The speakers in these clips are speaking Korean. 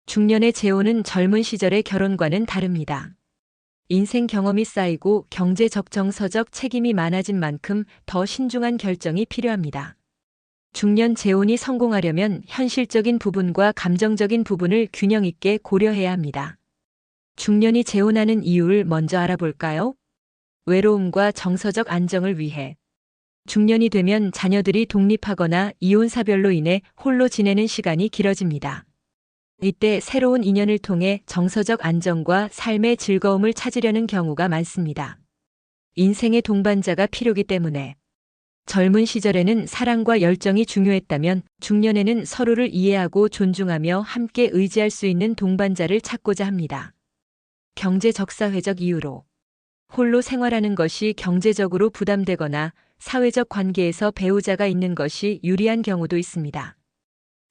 중년의 재혼은 젊은 시절의 결혼과는 다릅니다. 인생 경험이 쌓이고 경제적 정서적 책임이 많아진 만큼 더 신중한 결정이 필요합니다. 중년 재혼이 성공하려면 현실적인 부분과 감정적인 부분을 균형 있게 고려해야 합니다. 중년이 재혼하는 이유를 먼저 알아볼까요? 외로움과 정서적 안정을 위해. 중년이 되면 자녀들이 독립하거나 이혼사별로 인해 홀로 지내는 시간이 길어집니다. 이때 새로운 인연을 통해 정서적 안정과 삶의 즐거움을 찾으려는 경우가 많습니다. 인생의 동반자가 필요기 때문에. 젊은 시절에는 사랑과 열정이 중요했다면 중년에는 서로를 이해하고 존중하며 함께 의지할 수 있는 동반자를 찾고자 합니다. 경제적 사회적 이유로. 홀로 생활하는 것이 경제적으로 부담되거나 사회적 관계에서 배우자가 있는 것이 유리한 경우도 있습니다.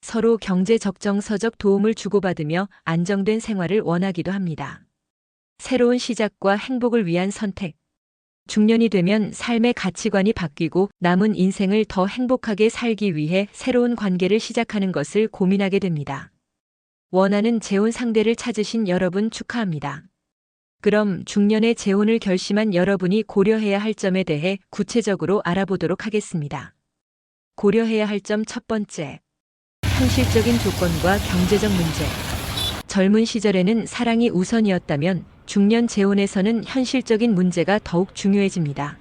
서로 경제 적정서적 도움을 주고받으며 안정된 생활을 원하기도 합니다. 새로운 시작과 행복을 위한 선택. 중년이 되면 삶의 가치관이 바뀌고 남은 인생을 더 행복하게 살기 위해 새로운 관계를 시작하는 것을 고민하게 됩니다. 원하는 재혼 상대를 찾으신 여러분 축하합니다. 그럼 중년의 재혼을 결심한 여러분이 고려해야 할 점에 대해 구체적으로 알아보도록 하겠습니다. 고려해야 할 점 첫 번째. 현실적인 조건과 경제적 문제. 젊은 시절에는 사랑이 우선이었다면 중년 재혼에서는 현실적인 문제가 더욱 중요해집니다.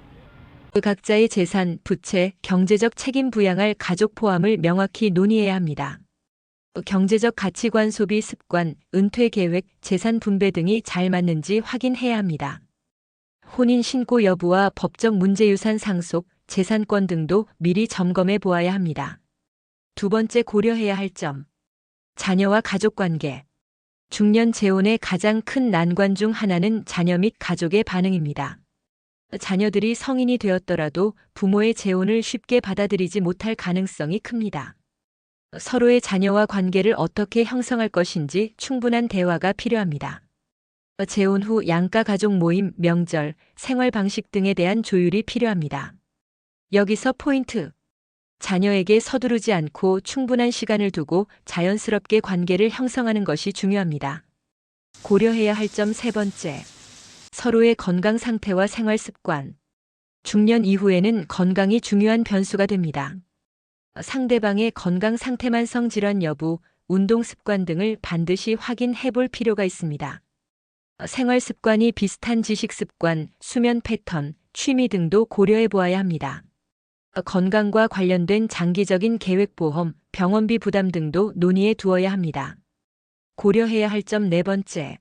각자의 재산, 부채, 경제적 책임 부양할 가족 포함을 명확히 논의해야 합니다. 경제적 가치관, 소비 습관, 은퇴 계획, 재산 분배 등이 잘 맞는지 확인해야 합니다. 혼인 신고 여부와 법적 문제유산 상속, 재산권 등도 미리 점검해 보아야 합니다. 두 번째 고려해야 할 점. 자녀와 가족 관계. 중년 재혼의 가장 큰 난관 중 하나는 자녀 및 가족의 반응입니다. 자녀들이 성인이 되었더라도 부모의 재혼을 쉽게 받아들이지 못할 가능성이 큽니다. 서로의 자녀와 관계를 어떻게 형성할 것인지 충분한 대화가 필요합니다. 재혼 후 양가 가족 모임, 명절, 생활 방식 등에 대한 조율이 필요합니다. 여기서 포인트. 자녀에게 서두르지 않고 충분한 시간을 두고 자연스럽게 관계를 형성하는 것이 중요합니다. 고려해야 할 점 세 번째. 서로의 건강 상태와 생활 습관. 중년 이후에는 건강이 중요한 변수가 됩니다. 상대방의 건강 상태, 만성 질환 여부, 운동 습관 등을 반드시 확인해 볼 필요가 있습니다. 생활 습관이 비슷한 지식 습관, 수면 패턴, 취미 등도 고려해 보아야 합니다. 건강과 관련된 장기적인 계획보험, 병원비 부담 등도 논의해 두어야 합니다. 고려해야 할 점 네 번째.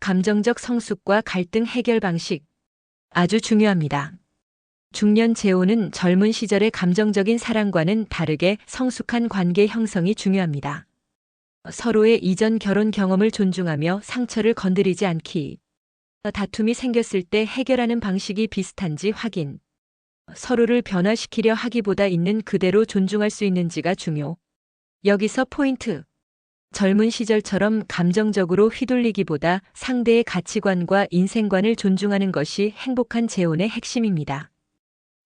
감정적 성숙과 갈등 해결 방식. 아주 중요합니다. 중년 재혼은 젊은 시절의 감정적인 사랑과는 다르게 성숙한 관계 형성이 중요합니다. 서로의 이전 결혼 경험을 존중하며 상처를 건드리지 않기. 다툼이 생겼을 때 해결하는 방식이 비슷한지 확인. 서로를 변화시키려 하기보다 있는 그대로 존중할 수 있는지가 중요. 여기서 포인트. 젊은 시절처럼 감정적으로 휘둘리기보다 상대의 가치관과 인생관을 존중하는 것이 행복한 재혼의 핵심입니다.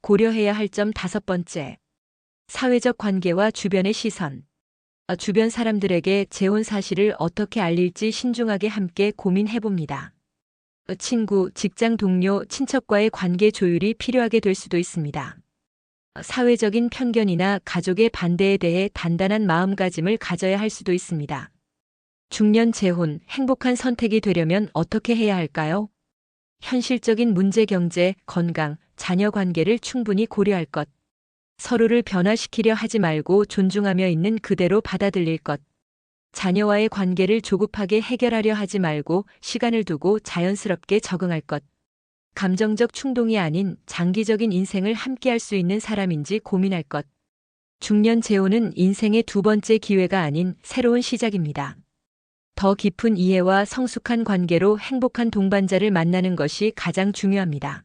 고려해야 할 점 다섯 번째. 사회적 관계와 주변의 시선. 주변 사람들에게 재혼 사실을 어떻게 알릴지 신중하게 함께 고민해 봅니다. 친구, 직장 동료, 친척과의 관계 조율이 필요하게 될 수도 있습니다. 사회적인 편견이나 가족의 반대에 대해 단단한 마음가짐을 가져야 할 수도 있습니다. 중년 재혼, 행복한 선택이 되려면 어떻게 해야 할까요? 현실적인 문제, 경제, 건강, 자녀 관계를 충분히 고려할 것. 서로를 변화시키려 하지 말고 존중하며 있는 그대로 받아들일 것. 자녀와의 관계를 조급하게 해결하려 하지 말고 시간을 두고 자연스럽게 적응할 것. 감정적 충동이 아닌 장기적인 인생을 함께할 수 있는 사람인지 고민할 것. 중년 재혼은 인생의 두 번째 기회가 아닌 새로운 시작입니다. 더 깊은 이해와 성숙한 관계로 행복한 동반자를 만나는 것이 가장 중요합니다.